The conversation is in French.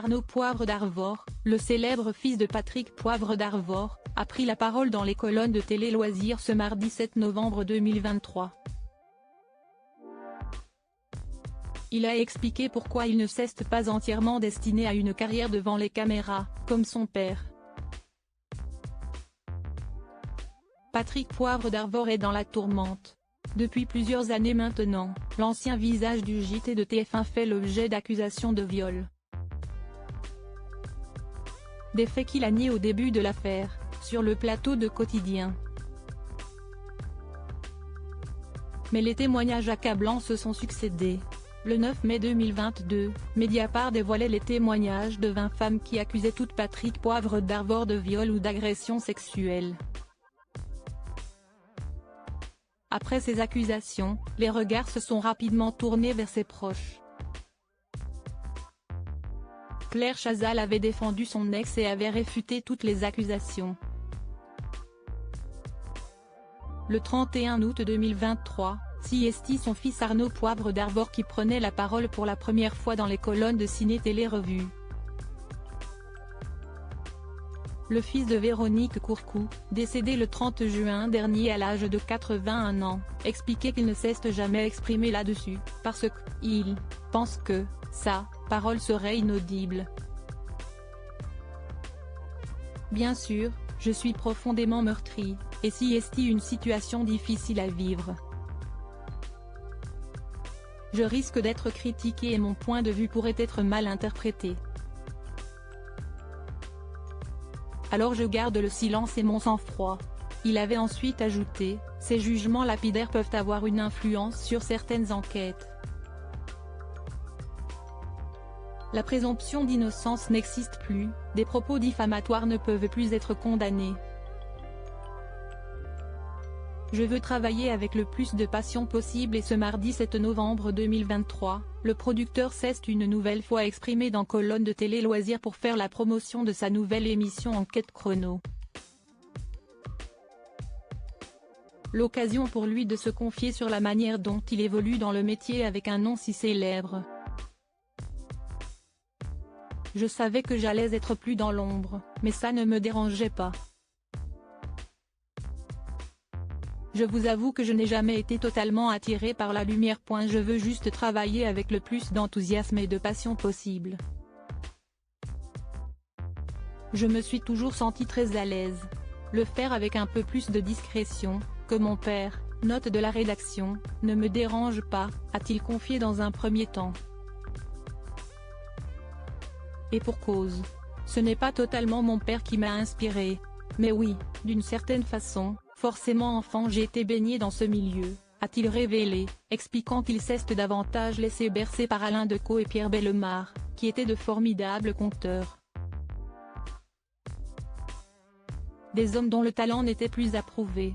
Arnaud Poivre d'Arvor, le célèbre fils de Patrick Poivre d'Arvor, a pris la parole dans les colonnes de Télé Loisirs ce mardi 7 novembre 2023. Il a expliqué pourquoi il ne s'est pas entièrement destiné à une carrière devant les caméras, comme son père. Patrick Poivre d'Arvor est dans la tourmente. Depuis plusieurs années maintenant, l'ancien visage du JT de TF1 fait l'objet d'accusations de viol. Des faits qu'il a niés au début de l'affaire, sur le plateau de Quotidien. Mais les témoignages accablants se sont succédés. Le 9 mai 2022, Mediapart dévoilait les témoignages de 20 femmes qui accusaient toutes Patrick Poivre d'Arvor de viol ou d'agression sexuelle. Après ces accusations, les regards se sont rapidement tournés vers ses proches. Claire Chazal avait défendu son ex et avait réfuté toutes les accusations. Le 31 août 2023, c'est son fils Arnaud Poivre d'Arvor qui prenait la parole pour la première fois dans les colonnes de Ciné Télé Revue. Le fils de Véronique Courcou, décédé le 30 juin dernier à l'âge de 81 ans, expliquait qu'il ne s'est jamais exprimé là-dessus, parce qu'il pense que sa parole serait inaudible. Bien sûr, je suis profondément meurtri, et c'est une situation difficile à vivre. Je risque d'être critiqué et mon point de vue pourrait être mal interprété. Alors je garde le silence et mon sang-froid. Il avait ensuite ajouté, ces jugements lapidaires peuvent avoir une influence sur certaines enquêtes. La présomption d'innocence n'existe plus, des propos diffamatoires ne peuvent plus être condamnés. Je veux travailler avec le plus de passion possible et ce mardi 7 novembre 2023, le producteur s'est une nouvelle fois exprimé dans Colonnes de Télé Loisirs pour faire la promotion de sa nouvelle émission Enquête Chrono. L'occasion pour lui de se confier sur la manière dont il évolue dans le métier avec un nom si célèbre. Je savais que j'allais être plus dans l'ombre, mais ça ne me dérangeait pas. Je vous avoue que je n'ai jamais été totalement attiré par la lumière. Je veux juste travailler avec le plus d'enthousiasme et de passion possible. Je me suis toujours senti très à l'aise. Le faire avec un peu plus de discrétion, que mon père, note de la rédaction, ne me dérange pas, a-t-il confié dans un premier temps. Et pour cause. Ce n'est pas totalement mon père qui m'a inspiré. Mais oui, d'une certaine façon. Forcément enfant j'ai été baigné dans ce milieu, a-t-il révélé, expliquant qu'il s'est davantage laissé bercer par Alain Decaux et Pierre Bellemare, qui étaient de formidables conteurs. Des hommes dont le talent n'était plus approuvé.